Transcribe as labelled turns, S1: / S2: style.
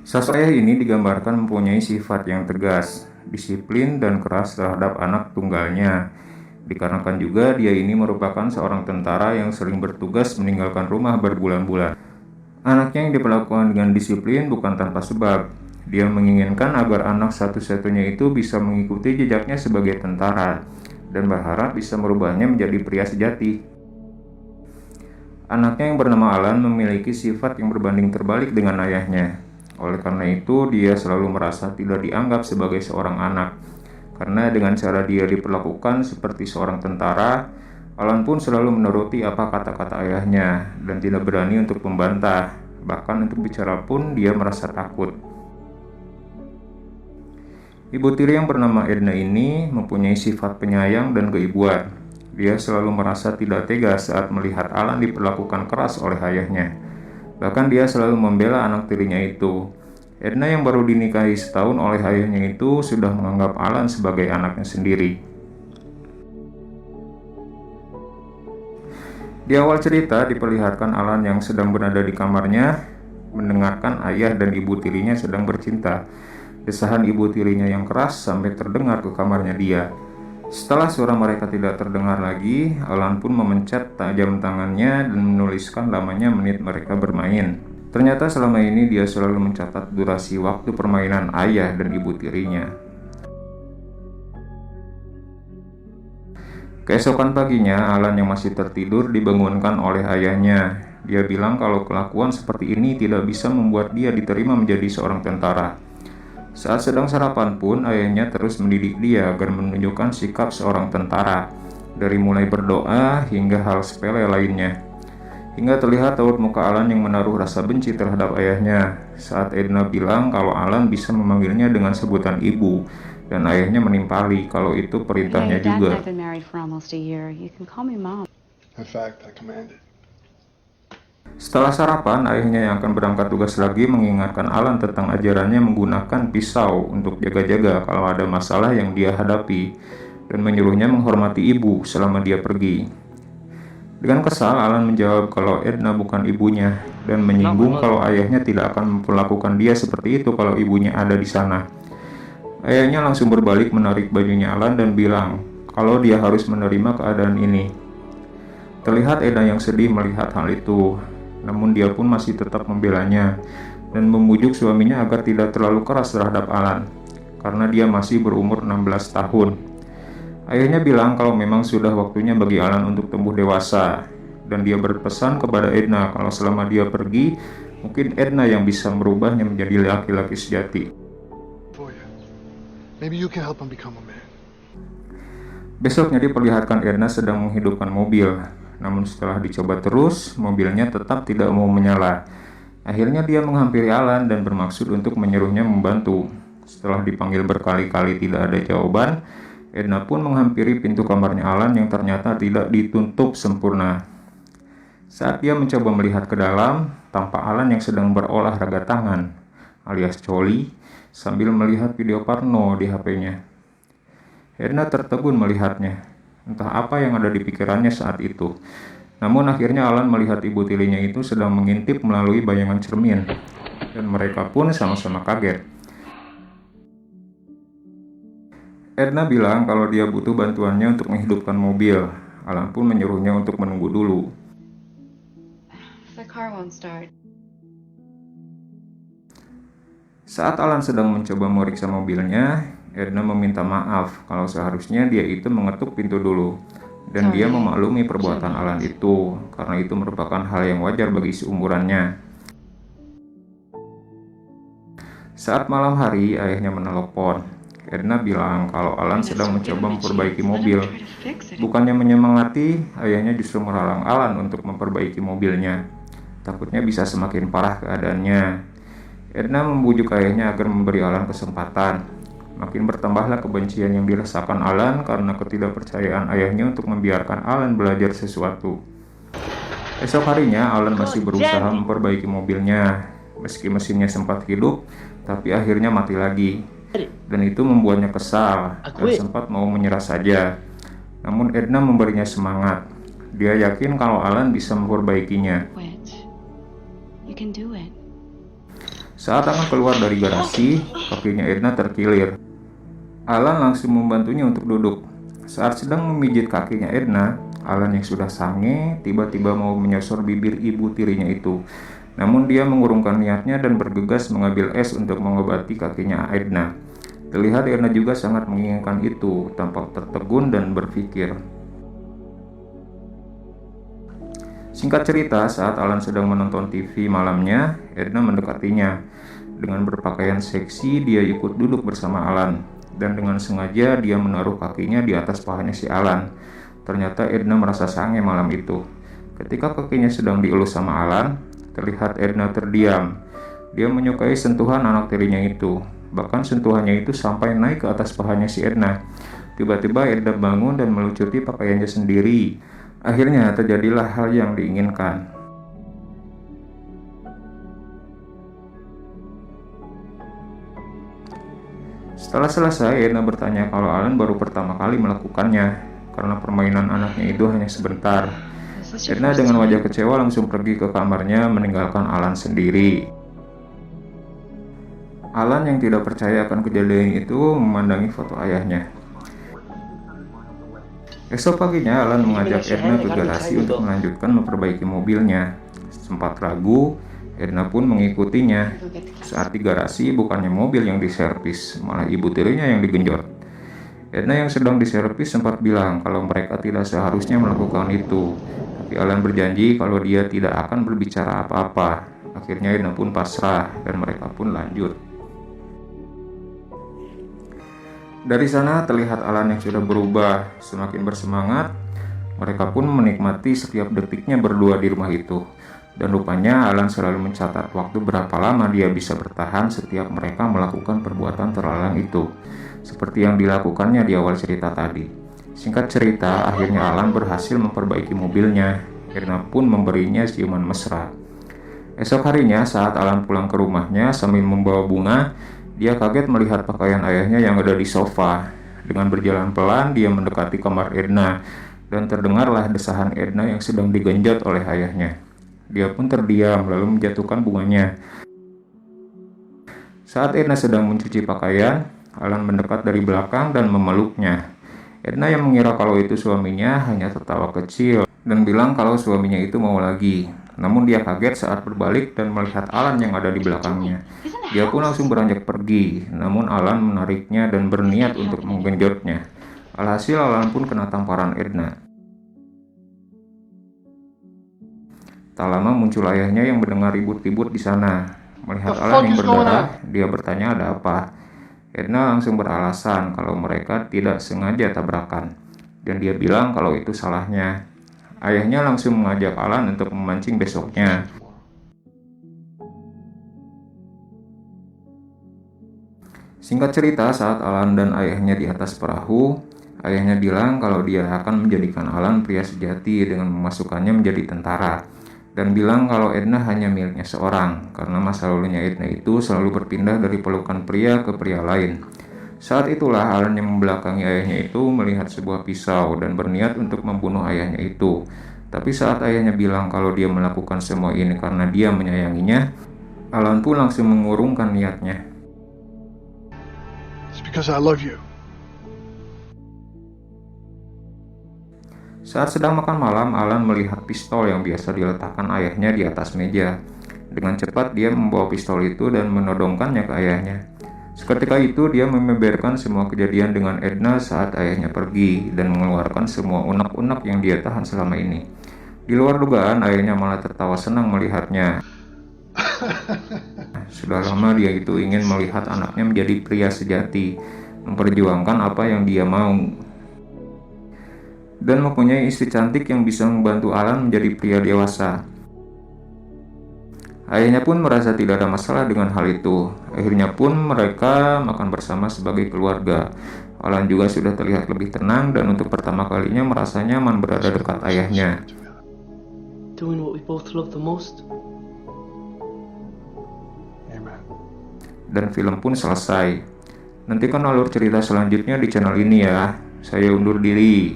S1: Sosok ayah ini digambarkan mempunyai sifat yang tegas, disiplin, dan keras terhadap anak tunggalnya. Dikarenakan juga dia ini merupakan seorang tentara yang sering bertugas meninggalkan rumah berbulan-bulan. Anaknya yang diperlakukan dengan disiplin bukan tanpa sebab. Dia menginginkan agar anak satu-satunya itu bisa mengikuti jejaknya sebagai tentara dan berharap bisa merubahnya menjadi pria sejati. Anaknya yang bernama Alan memiliki sifat yang berbanding terbalik dengan ayahnya. Oleh karena itu, dia selalu merasa tidak dianggap sebagai seorang anak. Karena dengan cara dia diperlakukan seperti seorang tentara, Alan pun selalu menuruti apa kata-kata ayahnya dan tidak berani untuk membantah. Bahkan untuk bicara pun dia merasa takut. Ibu tiri yang bernama Edna ini mempunyai sifat penyayang dan keibuan. Dia selalu merasa tidak tega saat melihat Alan diperlakukan keras oleh ayahnya. Bahkan dia selalu membela anak tirinya itu. Edna yang baru dinikahi setahun oleh ayahnya itu sudah menganggap Alan sebagai anaknya sendiri. Di awal cerita diperlihatkan Alan yang sedang berada di kamarnya, mendengarkan ayah dan ibu tirinya sedang bercinta. Desahan ibu tirinya yang keras sampai terdengar ke kamarnya dia. Setelah suara mereka tidak terdengar lagi, Alan pun memencet jam tangannya dan menuliskan lamanya menit mereka bermain. Ternyata selama ini dia selalu mencatat durasi waktu permainan ayah dan ibu tirinya. Keesokan paginya, Alan yang masih tertidur dibangunkan oleh ayahnya. Dia bilang kalau kelakuan seperti ini tidak bisa membuat dia diterima menjadi seorang tentara. Saat sedang sarapan pun, ayahnya terus mendidik dia agar menunjukkan sikap seorang tentara, dari mulai berdoa hingga hal sepele lainnya. Hingga terlihat raut muka Alan yang menaruh rasa benci terhadap ayahnya, saat Edna bilang kalau Alan bisa memanggilnya dengan sebutan ibu, dan ayahnya menimpali kalau itu perintahnya juga. Setelah sarapan, ayahnya yang akan berangkat tugas lagi mengingatkan Alan tentang ajarannya menggunakan pisau untuk jaga-jaga kalau ada masalah yang dia hadapi, dan menyuruhnya menghormati ibu selama dia pergi. Dengan kesal, Alan menjawab kalau Edna bukan ibunya, dan menyinggung kalau ayahnya tidak akan memperlakukan dia seperti itu kalau ibunya ada di sana. Ayahnya langsung berbalik menarik bajunya Alan dan bilang kalau dia harus menerima keadaan ini. Terlihat Edna yang sedih melihat hal itu. Namun dia pun masih tetap membelanya dan membujuk suaminya agar tidak terlalu keras terhadap Alan, karena dia masih berumur 16 tahun. Ayahnya bilang kalau memang sudah waktunya bagi Alan untuk tumbuh dewasa, dan dia berpesan kepada Edna kalau selama dia pergi, mungkin Edna yang bisa merubahnya menjadi laki-laki sejati. Besoknya diperlihatkan Edna sedang menghidupkan mobil. Namun setelah dicoba terus, mobilnya tetap tidak mau menyala. Akhirnya dia menghampiri Alan dan bermaksud untuk menyuruhnya membantu. Setelah dipanggil berkali-kali tidak ada jawaban, Edna pun menghampiri pintu kamarnya Alan yang ternyata tidak ditutup sempurna. Saat dia mencoba melihat ke dalam, tampak Alan yang sedang berolahraga tangan, alias coli, sambil melihat video porno di HP-nya. Edna tertegun melihatnya. Entah apa yang ada di pikirannya saat itu. Namun akhirnya Alan melihat ibu tirinya itu sedang mengintip melalui bayangan cermin, dan mereka pun sama-sama kaget. Edna bilang kalau dia butuh bantuannya untuk menghidupkan mobil. Alan pun menyuruhnya untuk menunggu dulu. Saat Alan sedang mencoba memeriksa mobilnya, Edna meminta maaf kalau seharusnya dia itu mengetuk pintu dulu, dan dia memaklumi perbuatan Alan itu karena itu merupakan hal yang wajar bagi seumurannya. Saat malam hari, ayahnya menelepon. Edna bilang kalau Alan sedang mencoba memperbaiki mobil. Bukannya menyemangati, ayahnya justru melarang Alan untuk memperbaiki mobilnya. Takutnya bisa semakin parah keadaannya. Edna membujuk ayahnya agar memberi Alan kesempatan. Makin bertambahlah kebencian yang dirasakan Alan karena ketidakpercayaan ayahnya untuk membiarkan Alan belajar sesuatu. Esok harinya, Alan masih berusaha memperbaiki mobilnya. Meski mesinnya sempat hidup, tapi akhirnya mati lagi. Dan itu membuatnya kesal dan sempat mau menyerah saja. Namun Edna memberinya semangat. Dia yakin kalau Alan bisa memperbaikinya. Saat akan keluar dari garasi, kakinya Edna terkilir. Alan langsung membantunya untuk duduk. Saat sedang memijit kakinya Edna, Alan yang sudah sange tiba-tiba mau menyosor bibir ibu tirinya itu. Namun dia mengurungkan niatnya dan bergegas mengambil es untuk mengobati kakinya Edna. Terlihat Edna juga sangat menginginkan itu, tampak tertegun dan berpikir. Singkat cerita, saat Alan sedang menonton TV malamnya, Edna mendekatinya. Dengan berpakaian seksi, dia ikut duduk bersama Alan. Dan dengan sengaja dia menaruh kakinya di atas pahanya si Alan. Ternyata Edna merasa sange malam itu. Ketika kakinya sedang dielus sama Alan, terlihat Edna terdiam. Dia menyukai sentuhan anak tirinya itu. Bahkan sentuhannya itu sampai naik ke atas pahanya si Edna. Tiba-tiba Edna bangun dan melucuti pakaiannya sendiri. Akhirnya terjadilah hal yang diinginkan. Setelah selesai, Edna bertanya kalau Alan baru pertama kali melakukannya, karena permainan anaknya itu hanya sebentar. Edna dengan wajah kecewa langsung pergi ke kamarnya meninggalkan Alan sendiri. Alan yang tidak percaya akan kejadian itu memandangi foto ayahnya. Esok paginya, Alan mengajak Edna ke garasi untuk melanjutkan memperbaiki mobilnya. Sempat ragu, Edna pun mengikutinya. Saat di garasi, bukannya mobil yang diservis, malah ibu tirinya yang digenjot. Edna yang sedang diservis sempat bilang kalau mereka tidak seharusnya melakukan itu. Tapi Alan berjanji kalau dia tidak akan berbicara apa-apa. Akhirnya Edna pun pasrah dan mereka pun lanjut. Dari sana terlihat Alan yang sudah berubah, semakin bersemangat. Mereka pun menikmati setiap detiknya berdua di rumah itu. Dan rupanya Alan selalu mencatat waktu berapa lama dia bisa bertahan setiap mereka melakukan perbuatan terlarang itu. Seperti yang dilakukannya di awal cerita tadi. Singkat cerita, akhirnya Alan berhasil memperbaiki mobilnya. Edna pun memberinya ciuman mesra. Esok harinya saat Alan pulang ke rumahnya sambil membawa bunga, dia kaget melihat pakaian ayahnya yang ada di sofa. Dengan berjalan pelan, dia mendekati kamar Edna, dan terdengarlah desahan Edna yang sedang digenjot oleh ayahnya. Dia pun terdiam lalu menjatuhkan bunganya. Saat Edna sedang mencuci pakaian, Alan mendekat dari belakang dan memeluknya. Edna yang mengira kalau itu suaminya hanya tertawa kecil dan bilang kalau suaminya itu mau lagi. Namun dia kaget saat berbalik dan melihat Alan yang ada di belakangnya. Dia pun langsung beranjak pergi, namun Alan menariknya dan berniat untuk menggenjotnya. Alhasil Alan pun kena tamparan Edna. Tak lama muncul ayahnya yang mendengar ribut-ribut di sana. Melihat Alan yang berdarah, dia bertanya ada apa. Edna langsung beralasan kalau mereka tidak sengaja tabrakan, dan dia bilang kalau itu salahnya. Ayahnya langsung mengajak Alan untuk memancing besoknya. Singkat cerita, saat Alan dan ayahnya di atas perahu, ayahnya bilang kalau dia akan menjadikan Alan pria sejati dengan memasukkannya menjadi tentara, dan bilang kalau Edna hanya miliknya seorang, karena masa lalunya Edna itu selalu berpindah dari pelukan pria ke pria lain. Saat itulah Alan yang membelakangi ayahnya itu melihat sebuah pisau dan berniat untuk membunuh ayahnya itu. Tapi saat ayahnya bilang kalau dia melakukan semua ini karena dia menyayanginya, Alan pun langsung mengurungkan niatnya.
S2: Because I love you.
S1: Saat sedang makan malam, Alan melihat pistol yang biasa diletakkan ayahnya di atas meja. Dengan cepat dia membawa pistol itu dan menodongkannya ke ayahnya. Seketika itu dia membeberkan semua kejadian dengan Edna saat ayahnya pergi dan mengeluarkan semua unek-unek yang dia tahan selama ini. Di luar dugaan, ayahnya malah tertawa senang melihatnya. Sudah lama dia itu ingin melihat anaknya menjadi pria sejati, memperjuangkan apa yang dia mau, dan mempunyai istri cantik yang bisa membantu Alan menjadi pria dewasa. Ayahnya pun merasa tidak ada masalah dengan hal itu. Akhirnya pun mereka makan bersama sebagai keluarga. Alan juga sudah terlihat lebih tenang dan untuk pertama kalinya merasa nyaman berada dekat ayahnya.
S3: Doing what we both love the most.
S1: Dan film pun selesai. Nantikan alur cerita selanjutnya di channel ini ya. Saya undur diri.